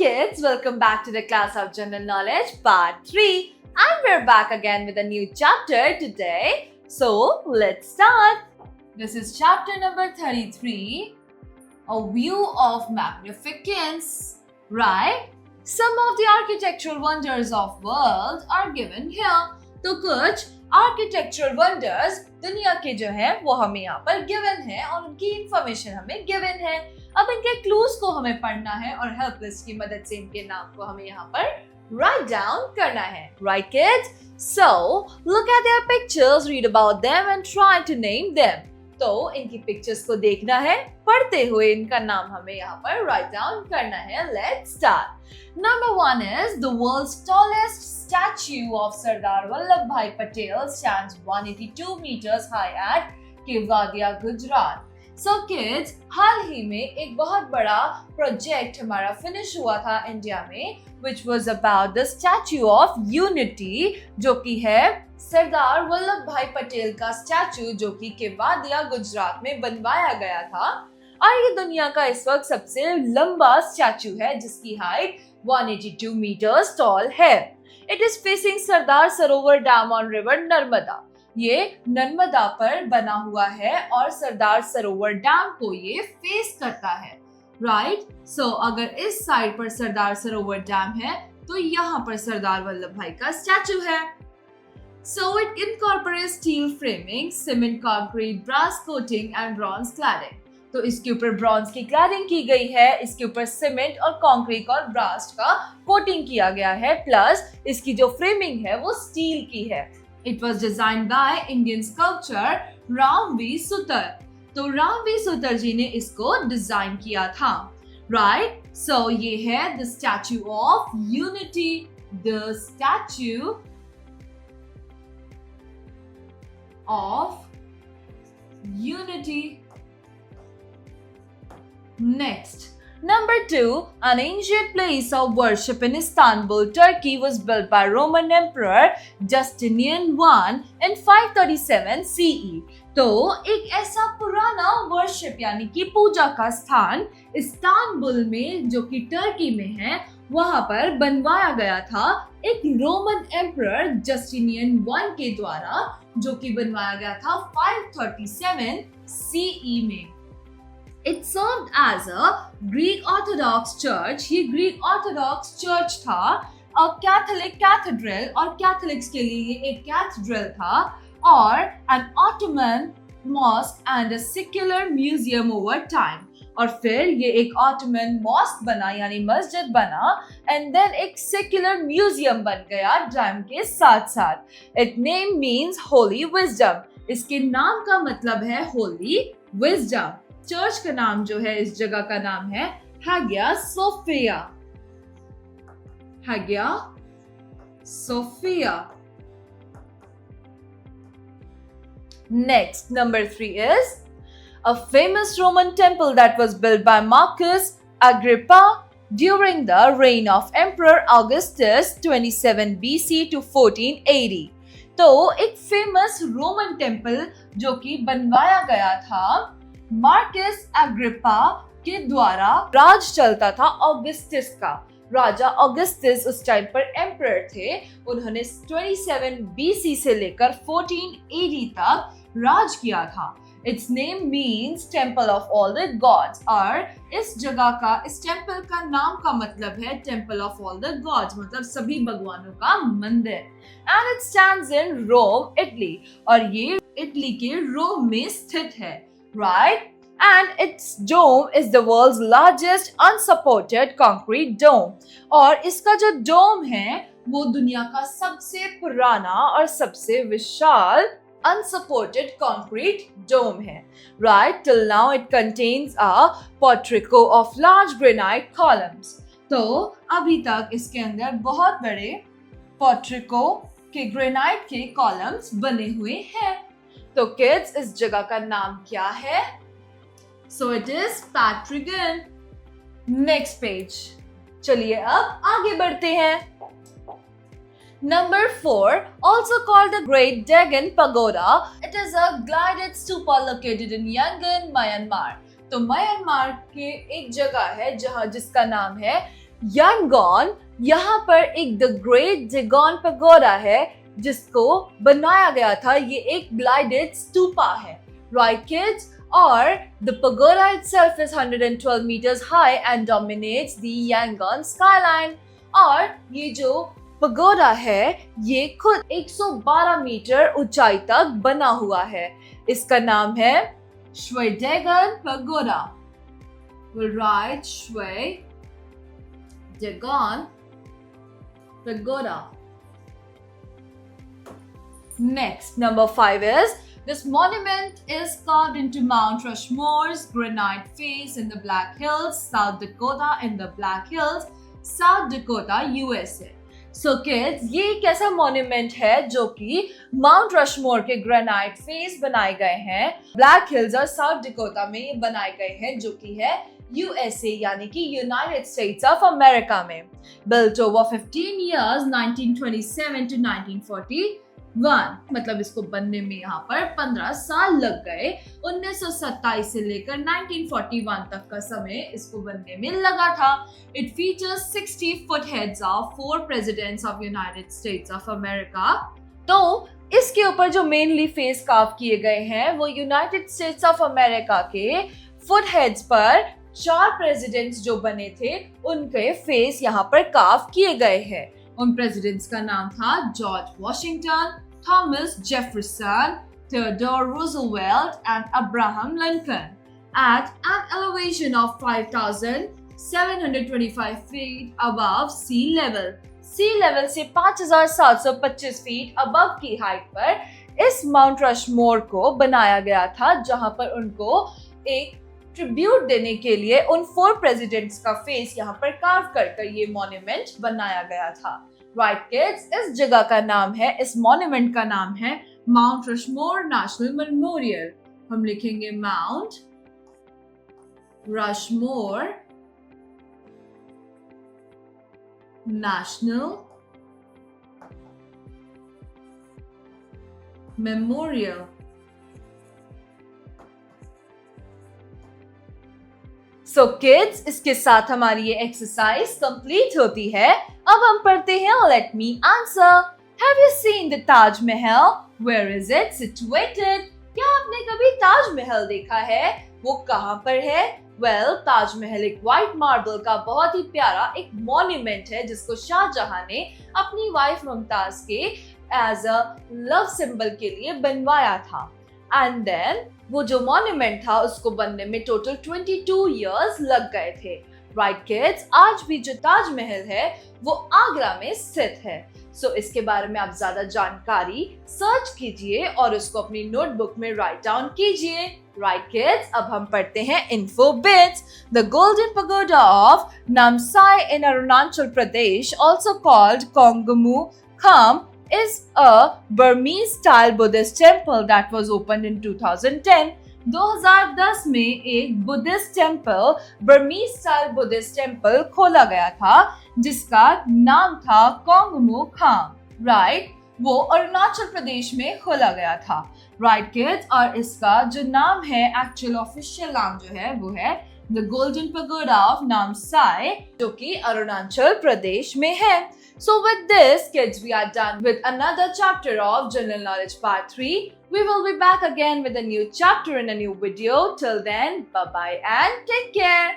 kids, welcome back to the class of General Knowledge Part 3 and we're back again with a new chapter today. So let's start. This is chapter number 33, a view of magnificence, right? Some of the architectural wonders of world are given here. तो कुछ architectural wonders दुनिया के जो है वो हमें यहाँ पर गिवन है और उनकी इंफॉर्मेशन हमें गिवन है. अब इनके क्लूज को हमें पढ़ना है और हेल्प लिस्ट की मदद से इनके नाम को हमें यहाँ पर राइट डाउन करना है. Right kids? So look at their pictures, read about them and try to name them. तो इनकी पिक्चर्स को देखना है, पढ़ते हुए इनका नाम हमें यहाँ पर राइट डाउन करना है. Let's start. Number 1 is the world's tallest statue of Sardar Vallabhbhai Patel stands 182 meters high at Kevadia, Gujarat. So kids, हाल ही में एक बहुत बड़ा प्रोजेक्ट हमारा फिनिश हुआ था इंडिया में, which was about the Statue of Unity, जो कि है सरदार वल्लभ भाई पटेल का स्टैचू जो कि केवादिया गुजरात में बनवाया गया था. और ये दुनिया का इस वक्त सबसे लंबा स्टैचू है जिसकी हाइट 182 meters tall है. It is facing Sardar Sarovar dam on river Narmada. ये नर्मदा पर बना हुआ है और सरदार सरोवर डैम को ये फेस करता है. राइट? सो अगर इस साइड पर सरदार सरोवर डैम है तो यहाँ पर सरदार वल्लभ भाई का स्टैचू है. So it incorporates steel framing, cement concrete, brass coating and bronze cladding. तो इसके ऊपर ब्रॉन्ज की क्लैडिंग की गई है, इसके ऊपर सीमेंट और कंक्रीट और ब्रास का कोटिंग किया गया है, प्लस इसकी जो फ्रेमिंग है वो स्टील की है. It was designed by Indian sculpture Ram V Sutar. तो राम वी सुतर जी ने इसको डिजाइन किया था. राइट? सो ये है the statue of unity. The statue of unity. Next, number 2, an ancient place of worship in Istanbul, Turkey was built by Roman Emperor Justinian I in 537 CE. तो एक ऐसा पुराना वर्शिप यानी कि पूजा का स्थान इस्तांबुल में जो कि टर्की में है वहां पर बनवाया गया था एक रोमन एम्परर जस्टिनियन I के द्वारा, जो कि बनवाया गया था 537 CE में. It served as a Greek Orthodox church. ये Greek Orthodox church था, और कैथोलिक कैथेड्रल, और कैथोलिक्स के लिए ये एक कैथेड्रल था, और an Ottoman mosque and a secular museum over time. और फिर ये एक ऑटोमन मॉस्क बना यानी मस्जिद बना, एंड देन एक सेक्युलर म्यूजियम बन गया टाइम के साथ साथ. It name means Holi wisdom. इसके नाम का मतलब है होली विजडम. चर्च का नाम जो है इस जगह का नाम है Hagia Sophia. Hagia Sophia. Next, number 3 is a famous Roman temple that was built by Marcus Agrippa during the reign of Emperor Augustus 27 BC to 14 AD. तो एक फेमस रोमन टेम्पल जो कि बनवाया गया था मार्कस एग्रिप्पा के द्वारा. राज चलता था ऑगस्टस का. राजा ऑगस्टस उस टाइम पर एम्परर थे. उन्होंने 27 BC से लेकर 14 AD तक राज किया था. It's name means temple of all the God's. और इस जगह का, इस टेम्पल का नाम का मतलब है temple of all the gods, मतलब सभी भगवानों का मंदिर. And it stands in Rome, Italy. और ये इटली के रोम में स्थित है. Right? And its dome is the world's largest unsupported concrete dome. और इसका जो डोम है वो दुनिया का सबसे पुराना और सबसे विशाल unsupported concrete dome है. Right? Till now it contains a portico of large granite columns. तो अभी तक इसके अंदर बहुत बड़े portico के ग्रेनाइट के कॉलम्स बने हुए हैं. तो किड्स, इस जगह का नाम क्या है? सो इट इज पैट्रिगन. Next page. चलिए अब आगे बढ़ते हैं. Number 4, also called the Great Dagon Pagoda, it is a glided stupa located in Yangon, Myanmar. तो म्यांमार के एक जगह है जहाँ जिसका नाम है यांगोन, यहाँ पर एक द ग्रेट जेगॉन पगोडा है जिसको बनाया गया था। ये एक ग्लाइडेड स्तूपा है, राइट किड्स? और the pagoda itself is 112 meters high and dominates the Yangon skyline. और ये जो पगोडा है ये खुद 112 मीटर ऊंचाई तक बना हुआ है। इसका नाम है Shwedagon pagoda. We'll write Shwedagon pagoda. Next, number 5 is this monument is carved into Mount Rushmore's granite face in the Black Hills, South Dakota, in the Black Hills, South Dakota, USA. So kids, ये एक ऐसा monument है जो कि Mount Rushmore के granite face बनाए गए हैं, Black Hills और South Dakota में ये बनाए गए हैं, जो कि है USA यानी कि United States of America में. Built over 15 years, 1927 to 1941. मतलब इसको बनने में यहाँ पर 15 साल लग गए। 1927 से लेकर 1941 तक का समय इसको बनने में लगा था। It features 60 foot heads of 4 presidents of United States of America. तो इसके ऊपर जो मेनली फेस कार्व किए गए हैं वो यूनाइटेड स्टेट्स ऑफ अमेरिका के फुट हेड्स पर 4 प्रेसिडेंट्स जो बने थे उनके फेस यहाँ पर कार्व किए गए हैं। उन प्रेसिडेंट्स का नाम था George Washington, Thomas Jefferson, Theodore Roosevelt and Abraham Lincoln at an elevation of 5,725 feet above sea level. sea level से 5,725 फीट अबव की हाइट पर इस माउंट रशमोर को बनाया गया था, जहां पर उनको एक ट्रिब्यूट देने के लिए उन 4 प्रेसिडेंट्स का फेस यहाँ पर कार्व कर ये मॉन्यूमेंट बनाया गया था। राइट किड्स, इस जगह का नाम है, इस मॉन्यूमेंट का नाम है माउंट रशमोर नेशनल मेमोरियल. हम लिखेंगे mount Rushmore national memorial. So kids, इसके साथ हमारी ये एक्सरसाइज कंप्लीट होती है. अब हम पढ़ते हैं let me answer. Have you seen the Taj Mahal? Where is it situated? क्या आपने कभी ताजमहल देखा है? वो कहाँ पर है? वेल, ताजमहल एक व्हाइट मार्बल का बहुत ही प्यारा एक मॉन्यूमेंट है जिसको शाहजहां ने अपनी वाइफ मुमताज के एज अ लव सिंबल के लिए बनवाया था. एंड देन वो जो मॉन्यूमेंट था उसको बनने में टोटल 22 इयर्स लग गए थे. राइट किड्स, आज भी जो ताजमहल है वो आगरा में स्थित है. सो इसके बारे में आप ज्यादा जानकारी सर्च कीजिए और उसको अपनी नोटबुक में राइट डाउन कीजिए. राइट किड्स, अब हम पढ़ते हैं info bits. The golden pagoda of Namsai in Arunachal Pradesh, also called Kongmu Kham, is a Burmese style Buddhist temple that was opened in 2010. 2010 में एक Buddhist temple, Burmese style Buddhist temple खोला गया था जिसका नाम था कोंगमू खाम. राइट, वो अरुणाचल प्रदेश में खोला गया था. राइट किड्स, और इसका जो नाम है, एक्चुअल ऑफिशियल नाम जो है वो है the golden pagoda of Namsai, जो कि अरुणाचल प्रदेश में है. So with this, kids, we are done with another chapter of General Knowledge Part 3. We will be back again with a new chapter in a new video. Till then, bye-bye and take care.